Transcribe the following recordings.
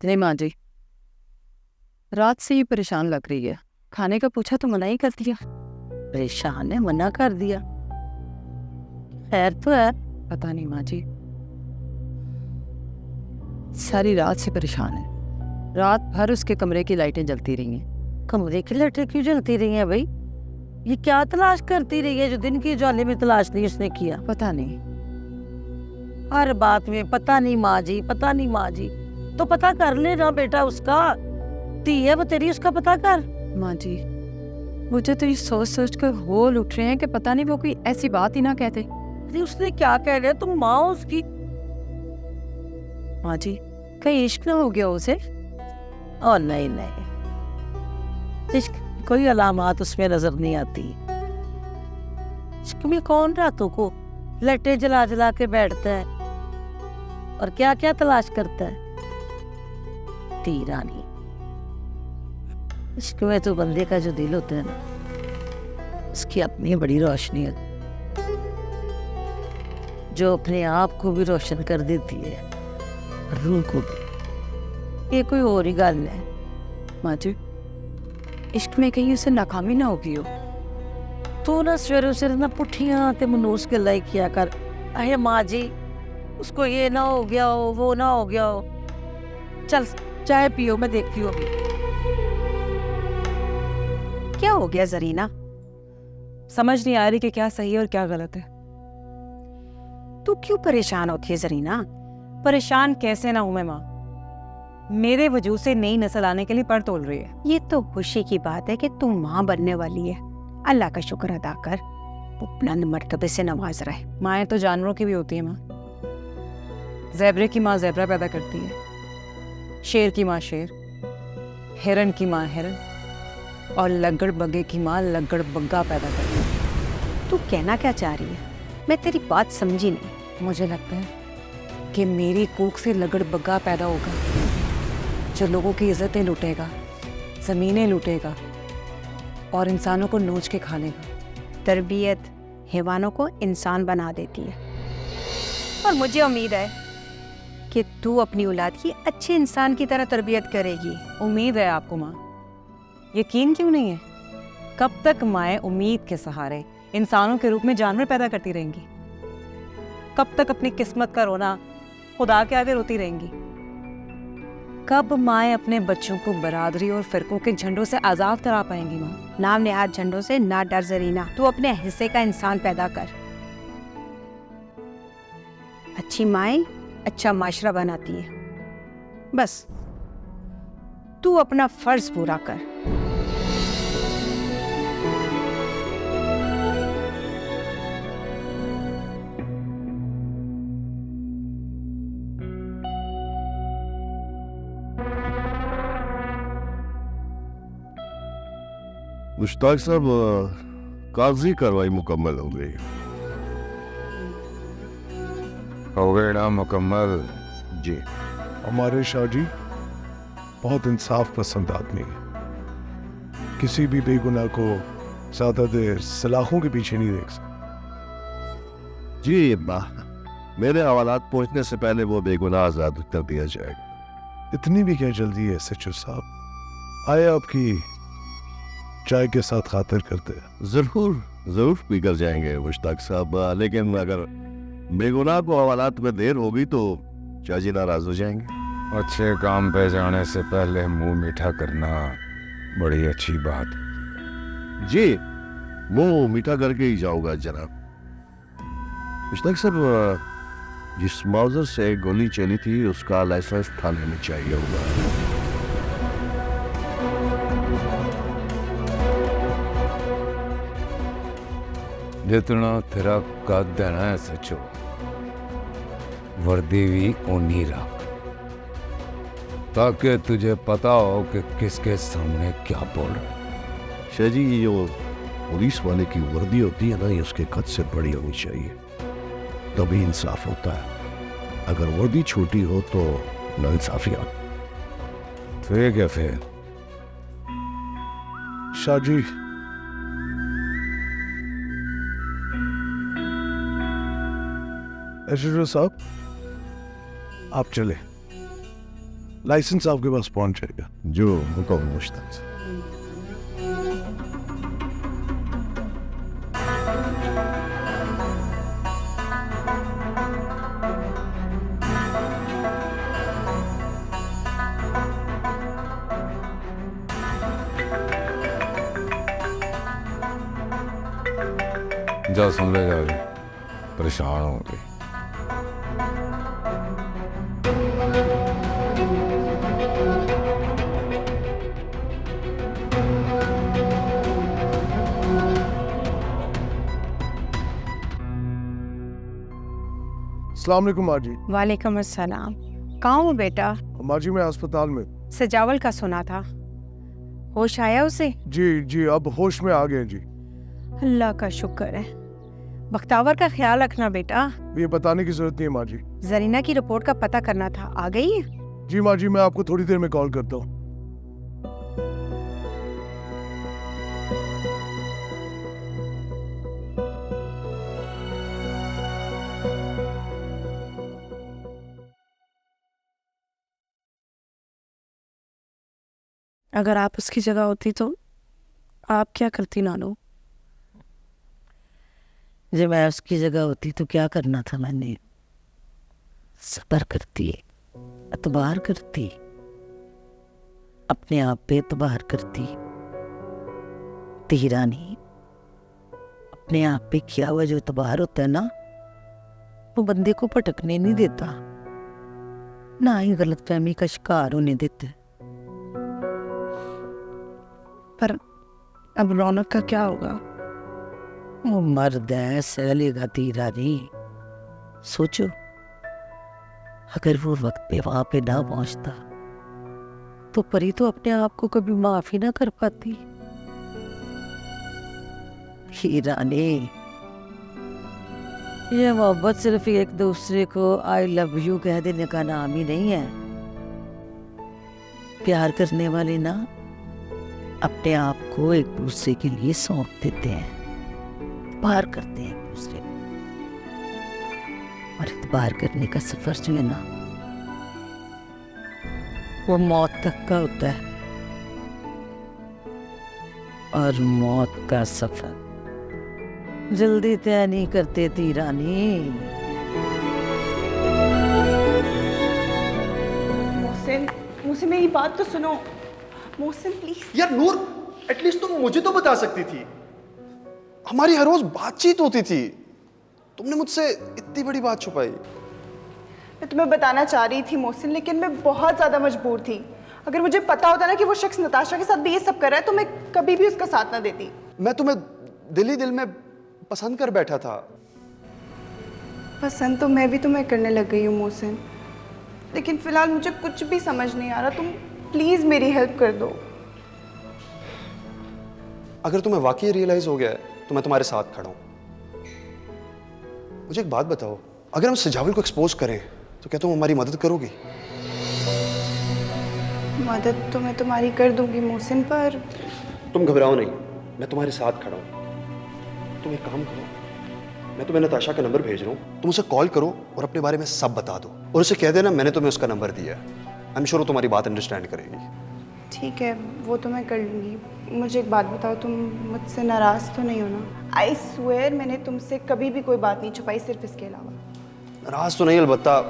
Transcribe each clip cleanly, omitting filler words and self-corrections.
नहीं माँ जी, रात से ही परेशान लग रही है। खाने का पूछा तो मना ही कर दिया। परेशान है, मना कर दिया? खैर तो है। पता नहीं माँ जी, सारी रात से परेशान है। रात भर उसके कमरे की लाइटें जलती रही हैं। कमरे की लाइटें क्यों जलती रही हैं भाई? ये क्या तलाश करती रही है जो दिन की उजाले में तलाश नहीं उसने किया? पता नहीं। हर बात में पता नहीं माँ जी, पता नहीं माँ जी। तो पता कर ले ना बेटा, उसका धी है वो तेरी, उसका पता कर। माँ जी, मुझे तो ये सोच सोच कर होल उठ रहे हैं कि पता नहीं वो कोई ऐसी बात ही ना कहते। अरे उसने क्या कह रहे, तुम माँ हो उसकी। माँ जी, कहीं इश्क ना हो गया उसे? और नहीं नहीं, इश्क कोई अलामत उसमें नजर नहीं आती। इश्क में कौन रातों को लटे जला जला के बैठता है और क्या क्या तलाश करता है? धी रानी, इश्क में तो बंदे का जो दिल होता है ना, उसकी अपनी बड़ी रोशनी है जो अपने आप को भी रोशन कर देती है, रूह को भी। ये कोई और ही गल है। माँ जी, इश्क में कहीं उसे नाकामी ना होगी हो। तू ना सवेरे सवेरे ना पुठियां ते मनूस गल्लां ही किया कर। अहे माँ जी, उसको ये ना हो गया हो, वो ना हो गया हो। चल चाय पियो, मैं देखती हूँ अभी। क्या हो गया जरीना? समझ नहीं आ रही कि क्या सही है और क्या गलत है। तू क्यों परेशान होती है जरीना? परेशान कैसे ना हूं मैं माँ, मेरे वजूद से नई नस्ल आने के लिए पर तोल रही है। ये तो खुशी की बात है कि तू माँ बनने वाली है। अल्लाह का शुक्र अदा कर, वो बुलंद मर्तबे से नवाज रहा है। माएँ तो जानवरों की भी होती है माँ। ज़ेबरे की माँ ज़ेबरा पैदा करती है, शेर की माँ शेर, हिरन की माँ हिरन, और लग्गड़ बग्गे की माँ लग्गड़ बग्गा पैदा करती है। तू कहना क्या चाह रही है? मैं तेरी बात समझी नहीं। मुझे लगता है कि मेरी कोख से लग्गड़ बग्गा पैदा होगा जो लोगों की इज्जतें लूटेगा, ज़मीनें लूटेगा और इंसानों को नोच के खा लेगा। तरबियत हैवानों को इंसान बना देती है, और मुझे उम्मीद है कि तू अपनी औलाद की अच्छे इंसान की तरह तरबियत करेगी। उम्मीद है आपको माँ, यकीन क्यों नहीं है? कब तक माएँ उम्मीद के सहारे इंसानों के रूप में जानवर पैदा करती रहेंगी? कब तक अपनी किस्मत का रोना खुदा के आगे रोती रहेंगी? कब माएँ अपने बच्चों को बरादरी और फिरकों के झंडों से आजाद करा पाएंगी माँ? नाम नेहाद झंडों से ना डर जरीना, तू अपने हिस्से का इंसान पैदा कर। अच्छी माएँ अच्छा माशरा बनाती है। बस तू अपना फर्ज पूरा कर। मुश्ताक साहब, कागजी कार्रवाई मुकम्मल हो गई। हो गए ना मुकम्मल? जी। हमारे शाह जी बहुत इंसाफ पसंद आदमी है। किसी भी बेगुनाह को ज्यादा देर सलाखों के पीछे नहीं देख सकते। जी मेरे हवालात पहुंचने से पहले वो बेगुनाह आजाद कर दिया जाएगा। इतनी भी क्या जल्दी है सचो साहब? आए आपकी चाय के साथ खातिर करते हैं। जरूर जरूर पीकर जाएंगे मुश्ताक साहब, लेकिन अगर बेगुनाह को हवालात में देर होगी तो चाची नाराज हो जाएंगे। अच्छे काम पे जाने से पहले मुंह मीठा करना बड़ी अच्छी बात। जी, मुंह मीठा करके ही जाऊंगा जनाब। मुश्ताक साहब, जिस माउजर से गोली चली थी उसका लाइसेंस थाने में चाहिए होगा। जितना तेरा कद है ना सचो, वर्दी भी ओनी रख, ताकि तुझे पता हो कि किसके सामने क्या बोल रहा। शाह जी, ये जो पुलिस वाले की वर्दी होती है ना, ये उसके कद से बड़ी होनी चाहिए, तभी इंसाफ होता है। अगर वर्दी छोटी हो तो नाइंसाफी हो। ठीक है फिर। शाह जी, एसएचओ साहब आप चले। लाइसेंस आपके पास पहुंच जाएगा। जो हुक्म मुश्ताक से। जा सुन ले जाके, परेशान हो गई। अस्सलाम वालेकुम माँ जी। वालेकुम अस्सलाम। कहाँ हो बेटा? माँ जी मैं अस्पताल में। सजावल का सुना था, होश आया उसे? जी जी अब होश में आ गए जी। अल्लाह का शुक्र है। बख्तावर का ख्याल रखना बेटा। ये बताने की जरूरत नहीं है माँ जी। जरीना की रिपोर्ट का पता करना था, आ गई है? जी माँ जी मैं आपको थोड़ी देर में कॉल करता हूँ। अगर आप उसकी जगह होती तो आप क्या करती नानू? जब मैं उसकी जगह होती तो क्या करना था मैंने? सब्र करती, एतबार करती, अपने आप पे एतबार करती। तीरानी अपने आप पे किया हुआ जो एतबार होता है ना, वो बंदे को भटकने नहीं देता, ना ही गलतफहमी का शिकार होने देता। पर अब रौनक का क्या होगा? वो मर्द है, सह लेगा तीरानी। सोचो अगर वो वक्त पे वहां पे ना पहुंचता तो परी तो अपने आप को कभी माफ ही ना कर पाती। हीरानी, ये मोहब्बत सिर्फ एक दूसरे को आई लव यू कह देने का नाम ही नहीं है। प्यार करने वाले ना अपने आप को एक दूसरे के लिए सौंप देते हैं, पार करते हैं एक दूसरे को। और इतबार करने का सफर जो है ना, वो मौत तक का होता है। और मौत का सफर जल्दी तय नहीं करते तीरानी। मोहसिन, मुझसे मेरी बात तो सुनो। मोहसिन प्लीज। यार नूर, एटलीस्ट तुम मुझे तो बता सकती थी। हमारी हर रोज बातचीत होती थी, तुमने मुझसे इतनी बड़ी बात छुपाई। मैं तुम्हें बताना चाह रही थी मोहसिन, लेकिन मैं बहुत ज़्यादा मजबूर थी। अगर मुझे पता होता ना कि वो शख्स नताशा के साथ भी ये सब कर रहा है तो मैं कभी भी उसका साथ ना देती। मैं तुम्हें दिल ही दिल में पसंद कर बैठा था। पसंद तो मैं भी तुम्हें करने लग गई हूँ मोहसिन, लेकिन फ़िलहाल मुझे कुछ भी समझ नहीं आ रहा। तुम प्लीज़ मेरी हेल्प कर दो। अगर तुम्हें वाकई रियलाइज हो गया है तो मैं तुम्हारे साथ खड़ा हूं। मुझे एक बात बताओ, अगर हम सजावल को एक्सपोज करें तो क्या तुम हमारी मदद करोगी? मदद तो मैं तुम्हारी कर दूंगी मोहसिन, पर तुम घबराओ नहीं, मैं तुम्हारे साथ खड़ा हूं। तुम एक काम करो, मैं तुम्हें नताशा का नंबर भेज रहा हूं, तुम उसे कॉल करो और अपने बारे में सब बता दो, और उसे कह देना मैंने तुम्हें उसका नंबर दिया है। आई एम श्योर वो तुम्हारी बात अंडरस्टैंड करेगी। ठीक है, वो तो मैं कर लूँगी। मुझे एक बात बताओ, तुम मुझसे नाराज़ तो नहीं हो ना? आई स्वेयर मैंने तुमसे कभी भी कोई बात नहीं छुपाई, सिर्फ इसके अलावा। नाराज तो नहीं, अलबत्ता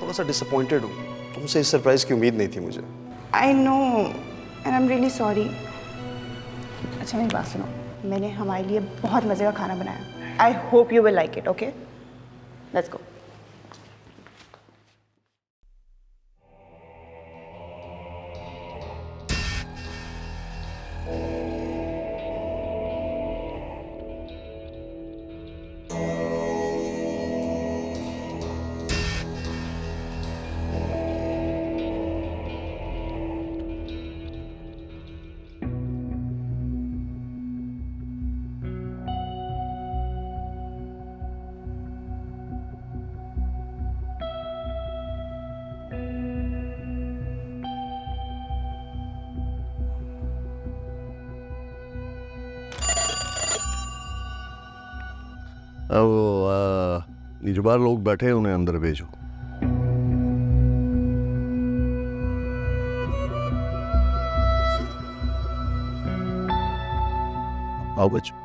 थोड़ा सा डिसअपॉइंटेड हूँ। तुमसे इस सरप्राइज की उम्मीद नहीं थी मुझे। I know and I am really sorry. अच्छा मेरी बात सुनो, मैंने हमारे लिए बहुत मज़े का खाना बनाया। I hope you will like it. Okay, let's go. ये जो बाहर लोग बैठे हैं उन्हें अंदर भेजो। आओ बच्चों।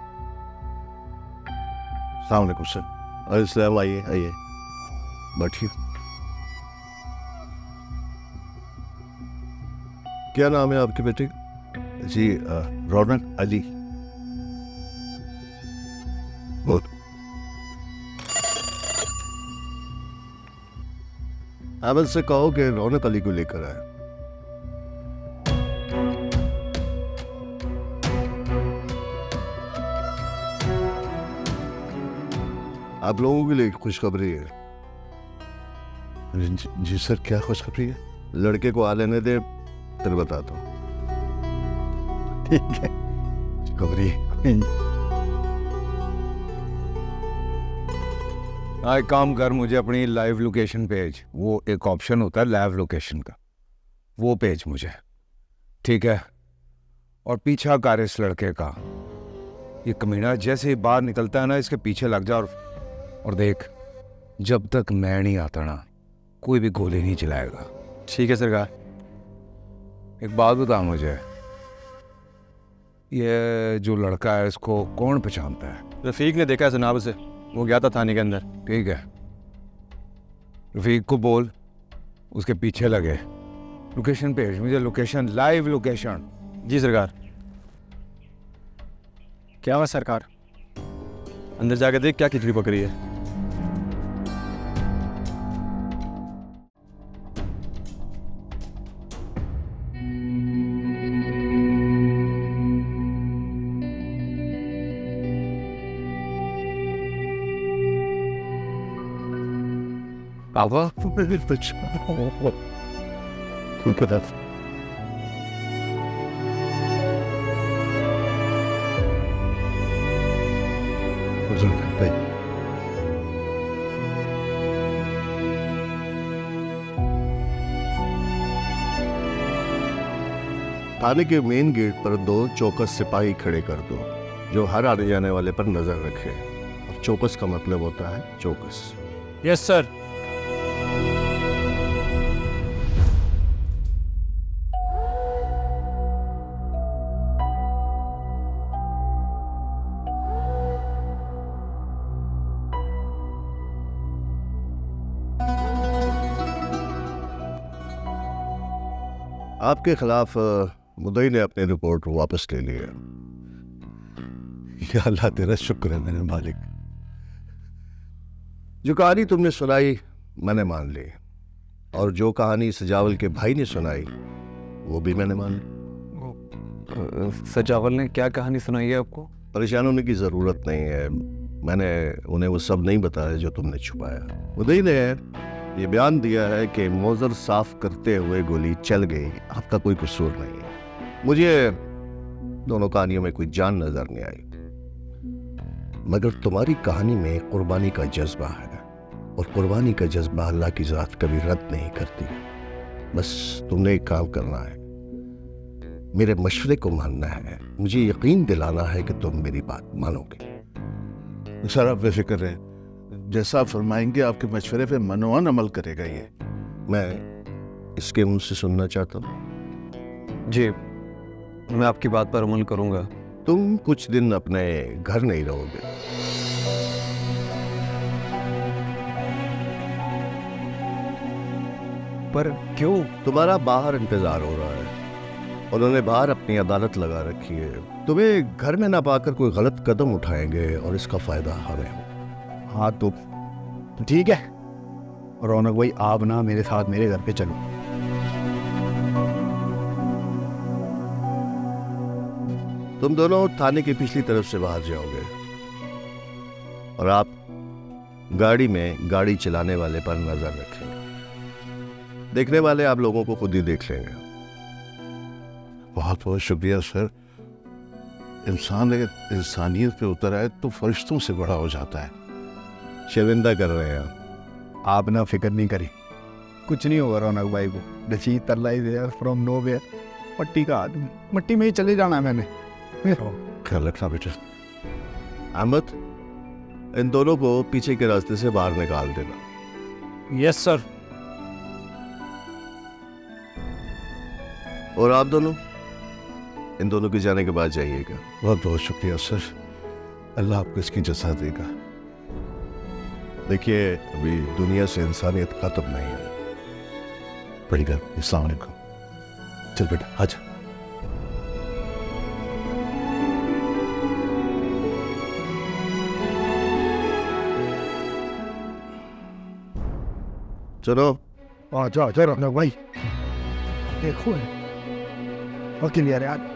सलाम अलैकुम सर। अरे सलाम, आइए आइए, बैठिए। क्या नाम है आपके बेटे? जी रौनक अली। बहुत। अमल से कहो कि रौनक अली को लेकर आए। आप लोगों के लिए खुशखबरी है। जी सर, क्या खुशखबरी है? लड़के को आ लेने दे, फिर बताता हूँ। ठीक है, खुशखबरी एक काम कर, मुझे अपनी लाइव लोकेशन भेज। वो एक ऑप्शन होता है लाइव लोकेशन का, वो भेज मुझे, ठीक है? और पीछा कर इस लड़के का। ये कमीना जैसे ही बाहर निकलता है ना, इसके पीछे लग जा। और देख, जब तक मैं नहीं आता ना, कोई भी गोली नहीं चलाएगा। ठीक है सरकार। एक बात बता मुझे, ये जो लड़का है इसको कौन पहचानता है? रफीक ने देखा है जनाब से, वो गया था थाने के अंदर। ठीक है, रफीक को बोल उसके पीछे लगे। लोकेशन भेज मुझे, लोकेशन, लाइव लोकेशन। जी सरकार। क्या हुआ सरकार? अंदर जाके देख क्या खिचड़ी पक रही है। पापा मेरे बच्चा, तू पता थाने के मेन गेट पर 2 चौकस सिपाही खड़े कर दो, जो हर आने जाने वाले पर नजर रखे। अब चौकस का मतलब होता है चौकस। Yes sir. आपके खिलाफ मुद्दई ने अपनी रिपोर्ट वापस ले ली है। या अल्लाह तेरा शुक्र है मेरे मालिक। जो कहानी तुमने सुनाई मैंने मान ली, और जो कहानी सजावल के भाई ने सुनाई वो भी मैंने मान ली। सजावल ने क्या कहानी सुनाई है आपको? परेशान होने की जरूरत नहीं है, मैंने उन्हें वो सब नहीं बताया जो तुमने छुपाया। मुद्दई ने ये बयान दिया है कि मौजर साफ करते हुए गोली चल गई, आपका कोई कसूर नहीं है। मुझे दोनों कहानियों में कोई जान नजर नहीं आई, मगर तुम्हारी कहानी में कुर्बानी का जज्बा है, और कुर्बानी का जज्बा अल्लाह की जात कभी रद्द नहीं करती। बस तुमने एक काम करना है, मेरे मशवरे को मानना है, मुझे यकीन दिलाना है कि तुम मेरी बात मानोगे। सर आप बेफिक्र रहें, जैसा आप फरमाएंगे आपके मशवरे पे मनोअन अमल करेगा। ये मैं इसके मुंह से सुनना चाहता हूँ। जी, मैं आपकी बात पर अमल करूंगा। तुम कुछ दिन अपने घर नहीं रहोगे। पर क्यों? तुम्हारा बाहर इंतजार हो रहा है, उन्होंने बाहर अपनी अदालत लगा रखी है। तुम्हें घर में ना पाकर कोई गलत कदम उठाएंगे और इसका फायदा हमें हो। हाँ तो ठीक है रौनक भाई, आप ना मेरे साथ मेरे घर पे चलो। तुम दोनों थाने की पिछली तरफ से बाहर जाओगे, और आप गाड़ी में गाड़ी चलाने वाले पर नजर रखेंगे। देखने वाले आप लोगों को खुद ही देख लेंगे। बहुत बहुत शुक्रिया सर। इंसान अगर इंसानियत पे उतर आए तो फरिश्तों से बड़ा हो जाता है। शर्मिंदा कर रहे हैं आप ना फिक्र नहीं करें, कुछ नहीं होगा रौनक भाई को। रशीद तल्ला इज देयर फ्रॉम नोवेयर, मट्टी का आदमी, मट्टी में ही चले जाना है मैंने। ख्याल रखना बेटा। अहमद, इन दोनों को पीछे के रास्ते से बाहर निकाल देना। Yes sir. और आप दोनों इन दोनों के जाने के बाद जाइएगा। बहुत बहुत शुक्रिया सर, अल्लाह आपको इसकी जज़ा देगा। देखिए, अभी दुनिया से इंसानियत खत्म नहीं है। बढ़िया, अस्सलाम वालेकुम। चल बेटा आजा। चलो आजा आजा रौनक भाई, देखो वकील यार यार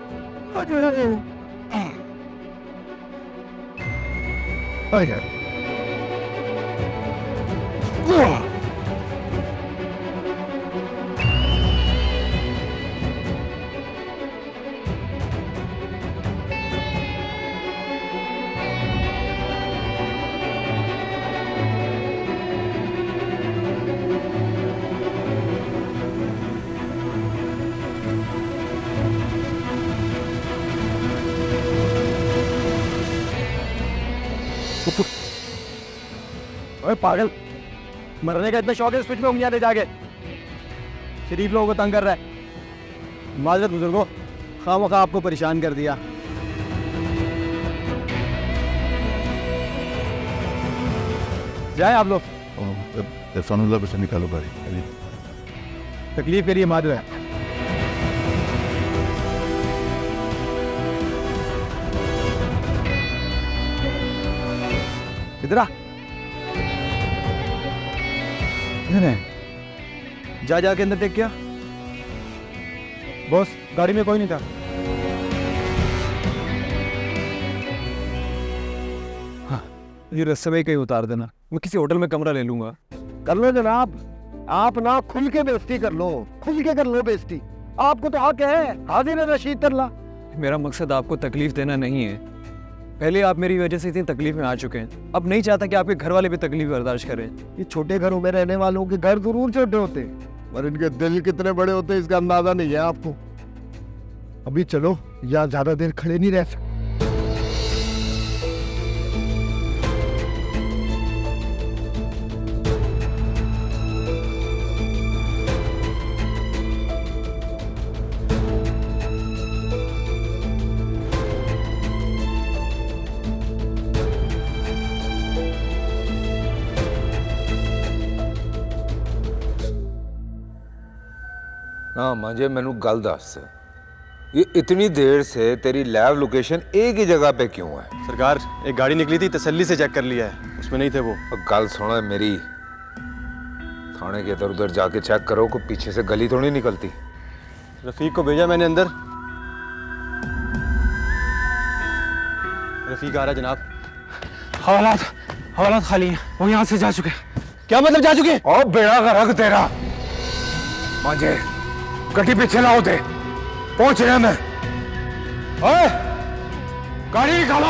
ओए पागल, मरने का इतना शौक है, स्पीच में उंगलियां दे जाके शरीफ लोगों को तंग कर रहा है। माजरत बुजुर्गो, खामखा आपको परेशान कर दिया। जाए आप लोग, इरफानुल्लाह से निकालो गाड़ी। तकलीफ के लिए माजरत है। इधर आ, जा जाके अंदर देख क्या बॉस, गाड़ी में कोई नहीं था। हाँ, ये रस्ते में कहीं उतार देना, मैं किसी होटल में कमरा ले लूंगा। कर लो जनाब, आप ना खुल के बेइज्जती कर लो, खुल के कर लो बेइज्जती। आपको तो हक है, हाजिर रशीद तरला। मेरा मकसद आपको तकलीफ देना नहीं है। पहले आप मेरी वजह से इतनी तकलीफ में आ चुके हैं, अब नहीं चाहता कि आपके घर वाले भी तकलीफ बर्दाश्त करें। ये छोटे घरों में रहने वालों के घर जरूर छोटे होते हैं, पर इनके दिल कितने बड़े होते हैं इसका अंदाजा नहीं है आपको। अभी चलो, यहाँ ज्यादा देर खड़े नहीं रह सकते। हाँ मांझे, मैनू गल दस, ये इतनी देर से तेरी लैब लोकेशन एक ही जगह पे क्यों है? सरकार, एक गाड़ी निकली थी, तसल्ली से चेक कर लिया है, उसमें नहीं थे वो। और गल सुनो मेरी, थाने के इधर उधर जाके चेक करो, कोई पीछे से गली थोड़ी निकलती। रफीक को भेजा मैंने अंदर, रफीक आ रहा जनाब। हवालात खाली हैं, वो यहाँ से जा चुके। क्या मतलब जा चुके? और बेड़ा का रख तेरा मांझे, गड्डी पीछे ना होते, पहुंच रहे मैं। ओए, गाड़ी निकालो।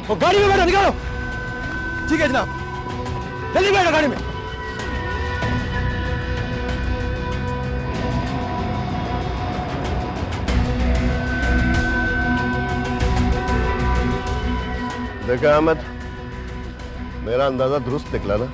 वो गाड़ी में बैठो, निकालो। ठीक है जनाब, जल्दी बैठो गाड़ी में। देखा अहमद, मेरा अंदाजा दुरुस्त निकला ना?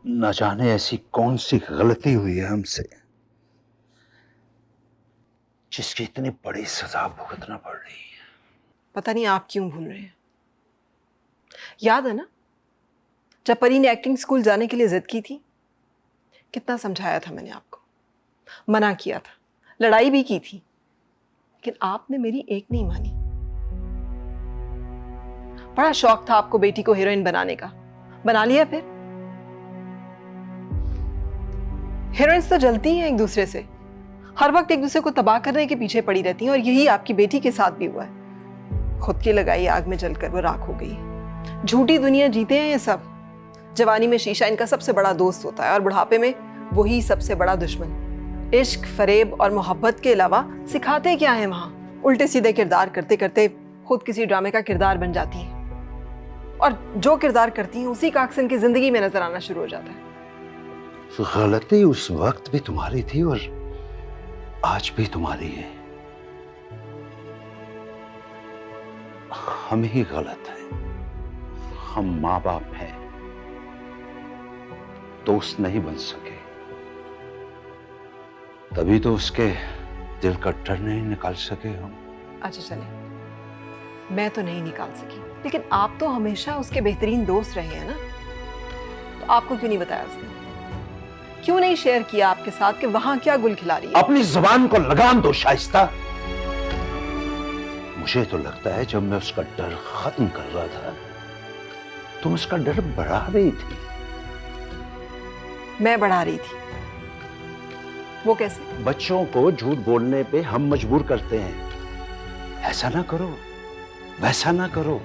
न जाने ऐसी कौन सी गलती हुई है हमसे जिसकी इतनी बड़ी सजा भुगतना पड़ रही है। पता नहीं आप क्यों भूल रहे हैं। याद है ना, जब परी ने एक्टिंग स्कूल जाने के लिए जिद की थी, कितना समझाया था मैंने आपको, मना किया था, लड़ाई भी की थी, लेकिन आपने मेरी एक नहीं मानी। बड़ा शौक था आपको बेटी को हीरोइन बनाने का, बना लिया। फिर हीरोइंस तो जलती हैं एक दूसरे से, हर वक्त एक दूसरे को तबाह करने के पीछे पड़ी रहती हैं, और यही आपकी बेटी के साथ भी हुआ है। खुद की लगाई आग में जलकर वो राख हो गई। झूठी दुनिया जीते हैं ये सब। जवानी में शीशा इनका सबसे बड़ा दोस्त होता है, और बुढ़ापे में वही सबसे बड़ा दुश्मन। इश्क, फरेब और मोहब्बत के अलावा सिखाते क्या है वहां? उल्टे सीधे किरदार करते करते खुद किसी ड्रामे का किरदार बन जाती है। और जो किरदार करती हैं उसी का अक्स इनकी जिंदगी में नजर आना शुरू हो जाता है। गलती उस वक्त भी तुम्हारी थी और आज भी तुम्हारी है। हम ही गलत हैं। हम माँ बाप हैं, दोस्त नहीं बन सके। तभी तो उसके दिल का डर नहीं निकाल सके हम। अच्छा चले, मैं तो नहीं निकाल सकी, लेकिन आप तो हमेशा उसके बेहतरीन दोस्त रहे हैं ना, तो आपको क्यों नहीं बताया उसने? क्यों नहीं शेयर किया आपके साथ कि वहां क्या गुल खिला रही है? अपनी जुबान को लगाम दो शाइस्ता। मुझे तो लगता है जब मैं उसका डर खत्म कर रहा था, तुम उसका डर बढ़ा रही थी। मैं बढ़ा रही थी। वो कैसे? बच्चों को झूठ बोलने पे हम मजबूर करते हैं। ऐसा ना करो, वैसा ना करो।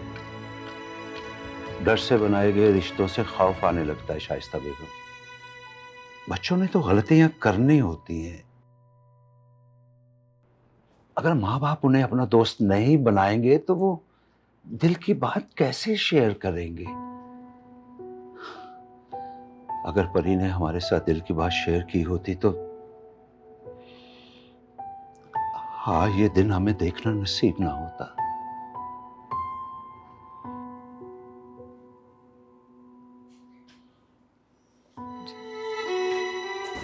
डर से बनाए गए रिश्तों से खौफ आने लगता है शाइस्ता बेगम। बच्चों ने तो गलतियां करनी होती हैं। अगर माँ बाप उन्हें अपना दोस्त नहीं बनाएंगे तो वो दिल की बात कैसे शेयर करेंगे? अगर परी ने हमारे साथ दिल की बात शेयर की होती तो हाँ, ये दिन हमें देखना नसीब ना होता।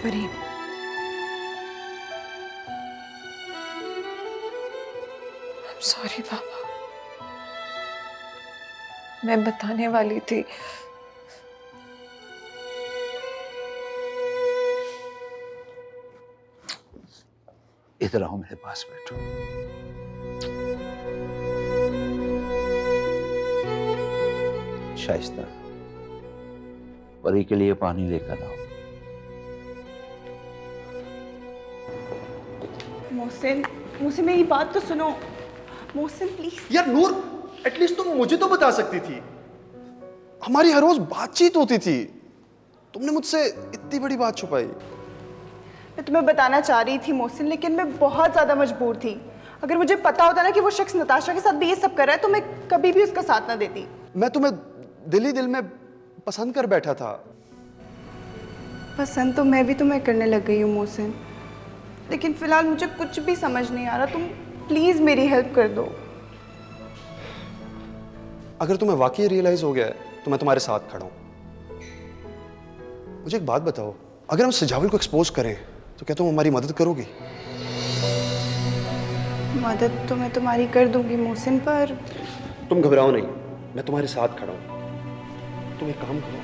परी, सॉरी पापा, मैं बताने वाली थी। इधर आओ, मेरे पास बैठो। शाइस्ता, परी के लिए पानी लेकर आओ। मोहसिन, मुझसे मेरी बात तो सुनो। मोहसिन प्लीज। यार नूर, एटलीस्ट तुम मुझे तो बता सकती थी। हमारी हर रोज बातचीत होती थी, तुमने मुझसे इतनी बड़ी बात छुपाई। मैं तुम्हें बताना चाह रही थी मोहसिन, लेकिन मैं बहुत ज़्यादा मजबूर थी। अगर मुझे पता होता ना कि वो शख्स नताशा के साथ भी ये सब कर रहा है तो मैं कभी भी उसका साथ ना देती। मैं तुम्हें दिल ही दिल में पसंद कर बैठा था। पसंद तो मैं भी तुम्हें करने लग गई हूँ मोहसिन, लेकिन फिलहाल मुझे कुछ भी समझ नहीं आ रहा। तुम प्लीज़ मेरी हेल्प कर दो। अगर तुम्हें वाकई रियलाइज हो गया है तो मैं तुम्हारे साथ खड़ा हूं। मुझे एक बात बताओ, अगर हम सजावल को एक्सपोज करें तो क्या तुम हमारी मदद करोगी? मदद तो मैं तुम्हारी कर दूंगी मोहसिन, पर तुम घबराओ नहीं, मैं तुम्हारे साथ खड़ा हूं। तुम एक काम करो,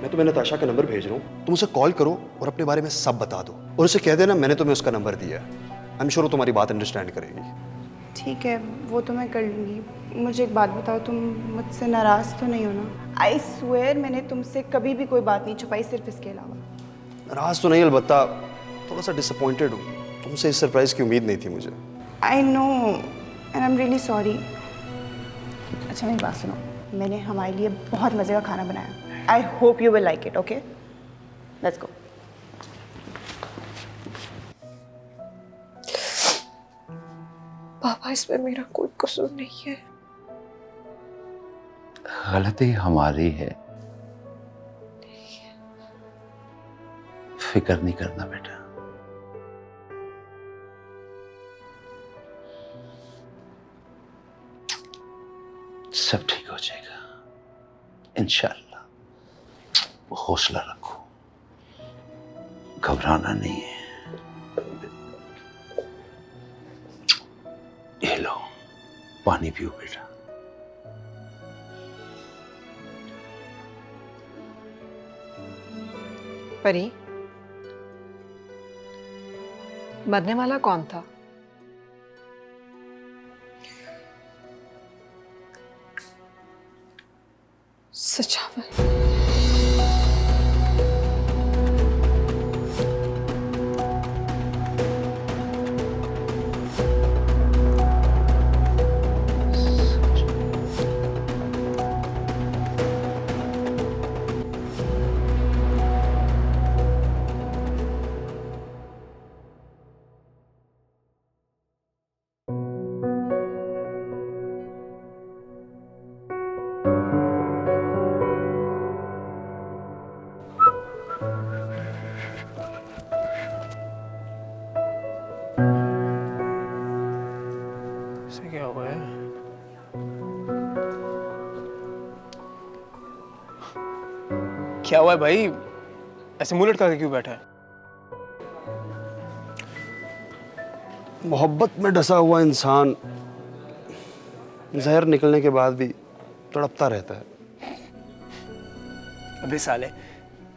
मैं तुम्हें नताशा का नंबर भेज रहा हूं, तुम उसे कॉल करो और अपने बारे में सब बता दो और उसे कह देना मैंने तुम्हें उसका नंबर दिया है। आई एम श्योर वो तुम्हारी बात अंडरस्टैंड करेगी। ठीक है, वो तो मैं कर लूँगी। मुझे एक बात बताओ, तुम मुझसे नाराज़ तो नहीं हो ना? आई स्वेयर मैंने तुमसे कभी भी कोई बात नहीं छुपाई, सिर्फ इसके अलावा। नाराज तो नहीं, अलबत्ता थोड़ा सा डिसअपॉइंटेड हूँ। तुमसे इस सरप्राइज़ की उम्मीद नहीं थी मुझे। I know and I am really sorry. अच्छा मेरी बात सुनो, मैंने हमारे लिए बहुत मज़े का खाना बनाया। I hope you will like it. Okay, let's go. पापा, इसमें मेरा कोई कसूर नहीं है। गलती हमारी है। फिक्र नहीं करना बेटा। सब ठीक हो जाएगा इंशाअल्लाह। हौसला रखो, घबराना नहीं है। ये लो, पानी पियो बेटा। परी, मरने वाला कौन था? सजावल। इसे क्या हुआ है? क्या हुआ है भाई? ऐसे मुंह लटका के क्यों बैठा है? मोहब्बत में डसा हुआ इंसान जहर निकलने के बाद भी तड़पता रहता है। अबे साले,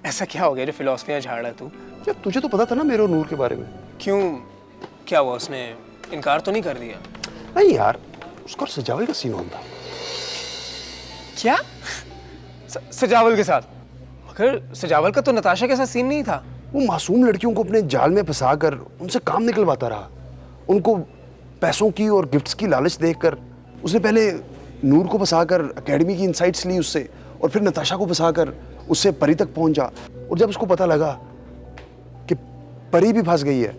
ऐसा क्या हो गया जो फिलॉसफियां झाड़ रहा है तू? यार तुझे तो पता था ना मेरे और नूर के बारे में। क्यों? क्या हुआ? उसने इनकार तो नहीं कर दिया? नहीं यार, उसका और सजावल का सीन होता। क्या? सजावल के साथ? मगर सजावल का तो नताशा के साथ सीन नहीं था। वो मासूम लड़कियों को अपने जाल में फंसाकर उनसे काम निकलवाता रहा। उनको पैसों की और गिफ्ट्स की लालच देकर उसने पहले नूर को फंसाकर एकेडमी की इनसाइट्स ली उससे, और फिर नताशा को फंसाकर उससे परी तक पहुंचा। और जब उसको पता लगा कि परी भी फंस गई है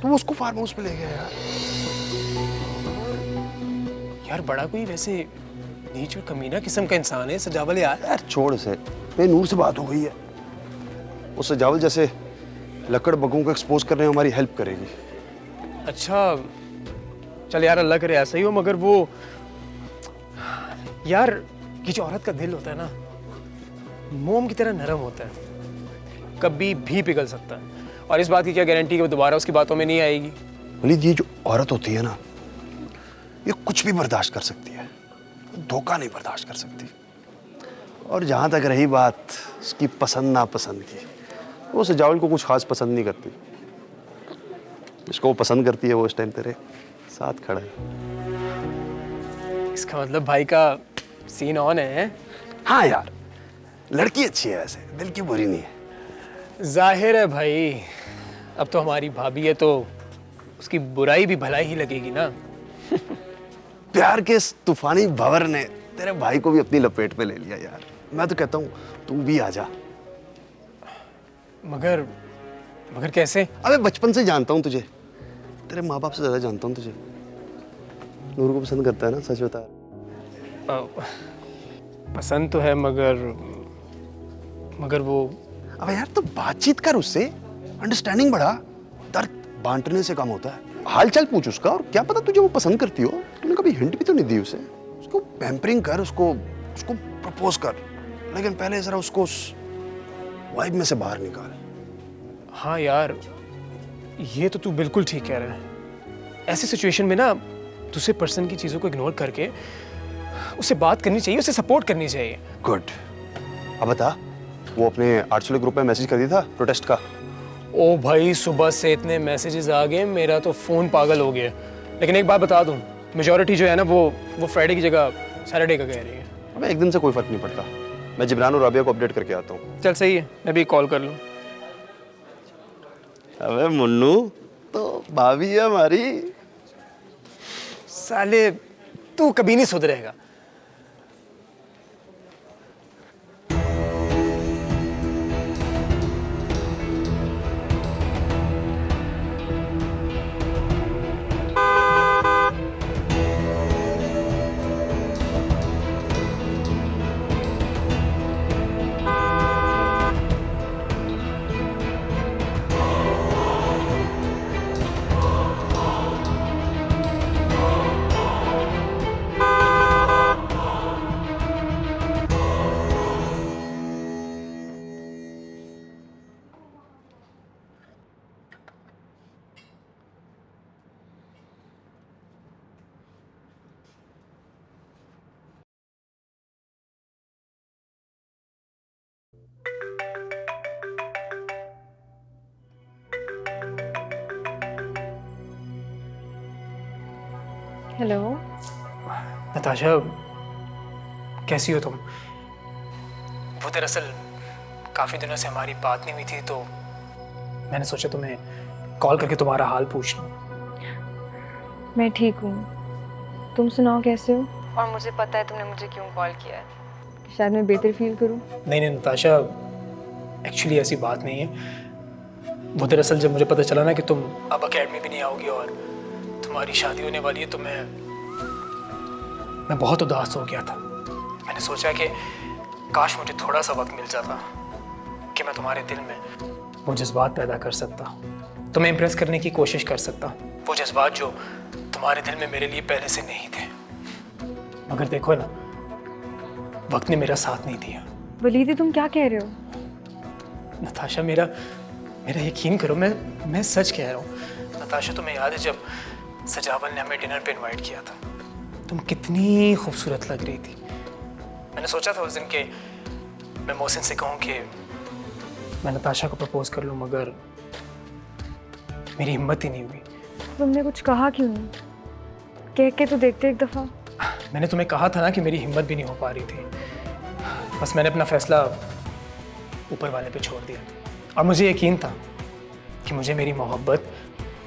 तो वो उसको फार्म हाउस पे ले गया। यार बड़ा कोई वैसे नीच और कमीना किस्म का इंसान है सजावल यार। यार छोड़ इसे, मेरी नूर से बात हो गई है। वो सजावल जैसे लकड़ बगों को एक्सपोज करने में हमारी हेल्प करेगी। अच्छा चल यार, अल्लाह करे ऐसा ही हो। मगर वो यार, ये जो औरत का दिल होता है ना, मोम की तरह नरम होता है, कभी भी पिघल सकता है। और इस बात की क्या गारंटी कि वो दोबारा उसकी बातों में नहीं आएगी? वलीद, ये जो औरत होती है ना, ये कुछ भी बर्दाश्त कर सकती है, धोखा नहीं बर्दाश्त कर सकती। और जहाँ तक रही बात उसकी पसंद नापसंद की, वो सजावल को कुछ खास पसंद नहीं करती। जिसको वो पसंद करती है वो इस टाइम तेरे साथ खड़ा है। इसका मतलब भाई का सीन ऑन है? हाँ यार, लड़की अच्छी है वैसे, दिल की बुरी नहीं है। जाहिर है भाई, अब तो हमारी भाभी है तो उसकी बुराई भी भलाई ही लगेगी ना। प्यार के इस तूफानी भंवर ने तेरे भाई को भी अपनी लपेट में ले लिया यार। मैं तो कहता हूँ तू भी आ जा। मगर मगर कैसे? अबे बचपन से जानता हूँ तुझे, तेरे माँ बाप से ज्यादा जानता हूँ तुझे। नूर को पसंद करता है ना, सच बता। पसंद तो है मगर वो। अबे यार तो बातचीत कर उससे, अंडरस्टैंडिंग बढ़ा। दर्द बांटने से कम होता है। हालचाल पूछ उसका, और क्या पता तुझे वो पसंद करती हो। तूने कभी हिंट भी तो नहीं दी उसे। उसको पैम्परिंग कर, उसको प्रपोज कर, लेकिन पहले जरा उसको उस वाइब में से बाहर निकाल। हाँ यार, ये तो तू बिल्कुल ठीक कह रहा है। ऐसी सिचुएशन में ना दूसरे पर्सन की चीज़ों को इग्नोर करके उससे बात करनी चाहिए, उसे सपोर्ट करनी चाहिए। गुड। अब बता, वो अपने आर्ट्स वाले ग्रुप में मैसेज कर दिया था प्रोटेस्ट का? ओ भाई, सुबह से इतने मैसेजेस आ गए, मेरा तो फ़ोन पागल हो गया। लेकिन एक बात बता दूं, मेजॉरिटी जो है ना वो फ्राइडे की जगह सैटरडे का कह रही है। अबे एक दिन से कोई फर्क नहीं पड़ता। मैं जिब्रान और राबिया को अपडेट करके आता हूँ। चल सही है, मैं भी कॉल कर लूँ। अबे मुन्नू तो भाभी है हमारी। साले तू कभी नहीं सुधरेगा। हेलो नताशा, कैसी हो तुम? वो दरअसल काफ़ी दिनों से हमारी बात नहीं हुई थी, तो मैंने सोचा तुम्हें कॉल करके तुम्हारा हाल पूछ लूं। मैं ठीक हूँ, तुम सुनाओ कैसे हो? और मुझे पता है तुमने मुझे क्यों कॉल किया है। शायद मैं बेहतर फील करूँ। नहीं नताशा, एक्चुअली ऐसी बात नहीं है। वो दरअसल जब मुझे पता चला ना कि तुम अब एकेडमी भी नहीं आओगी और तुम्हारी शादी होने वाली है, तो मैं बहुत उदास हो गया था। मैंने सोचा कि काश मुझे थोड़ा सा वक्त मिल जाता कि मैं तुम्हारे दिल में वो जज्बात पैदा कर सकता, तुम्हें इम्प्रेस करने की कोशिश कर सकता, वो जज्बात जो तुम्हारे दिल में मेरे लिए पहले से नहीं थे, मगर देखो ना, वक्त ने मेरा साथ नहीं दिया। वलीद, तुम क्या कह रहे हो? नताशा, मेरा यकीन करो, मैं सच कह रहा हूँ। नताशा, तुम्हें याद है जब सजावल ने हमें डिनर पे इनवाइट किया था, तुम कितनी खूबसूरत लग रही थी। मैंने सोचा था उस दिन के मैं मोहसिन से कहूँ कि मैं नताशा को प्रपोज कर लूँ, मगर मेरी हिम्मत ही नहीं हुई। तुमने कुछ कहा क्यों नहीं? कह के तो देखते एक दफ़ा। मैंने तुम्हें कहा था ना कि मेरी हिम्मत भी नहीं हो पा रही थी। बस मैंने अपना फैसला ऊपर वाले पे छोड़ दिया और मुझे यकीन था कि मुझे मेरी मोहब्बत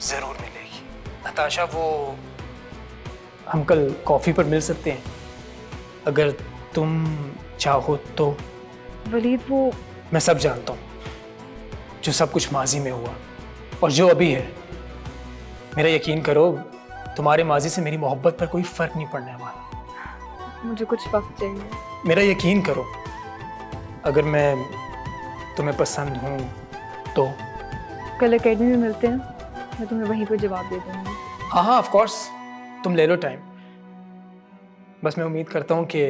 ज़रूर मिलेगी। नताशा, वो हम कल कॉफ़ी पर मिल सकते हैं अगर तुम चाहो तो। वलीद, वो मैं सब जानता हूँ, जो सब कुछ माजी में हुआ और जो अभी है। मेरा यकीन करो, तुम्हारे माजी से मेरी मोहब्बत पर कोई फ़र्क नहीं पड़ने वाला। मुझे कुछ वक्त चाहिए। मेरा यकीन करो, अगर मैं तुम्हें पसंद हूँ तो कल एकेडमी में मिलते हैं, मैं तुम्हें वहीं पर जवाब दे दूँगी। हाँ हाँ, ऑफ कोर्स, तुम ले लो टाइम। बस मैं उम्मीद करता हूँ कि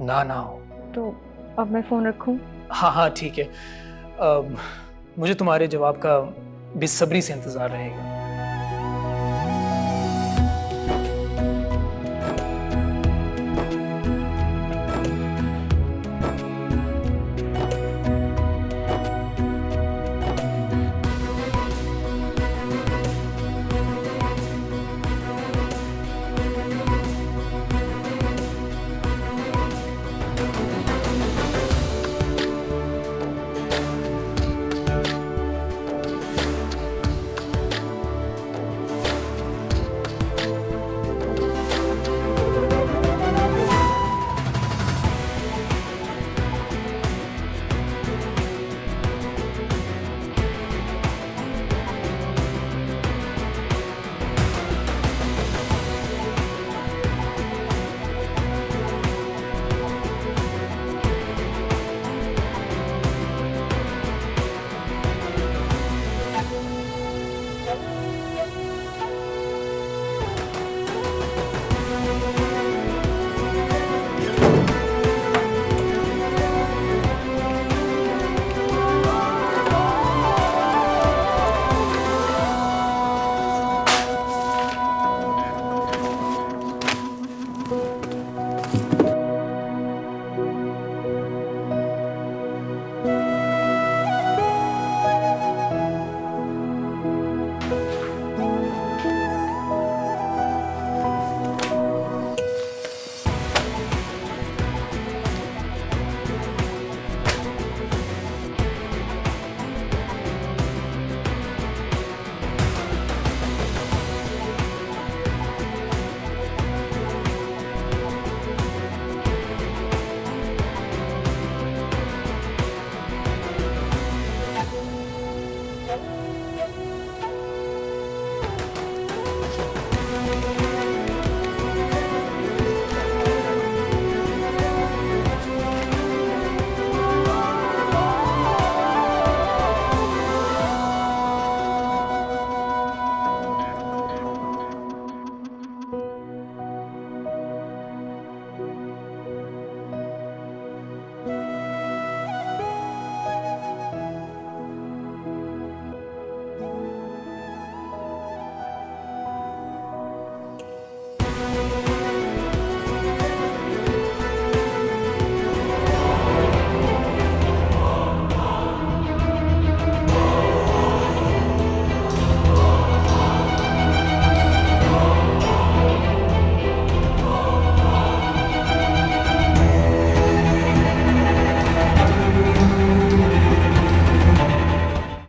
ना हो। तो अब मैं फ़ोन रखूँ? हाँ हाँ ठीक है। मुझे तुम्हारे जवाब का बेसब्री से इंतज़ार रहेगा।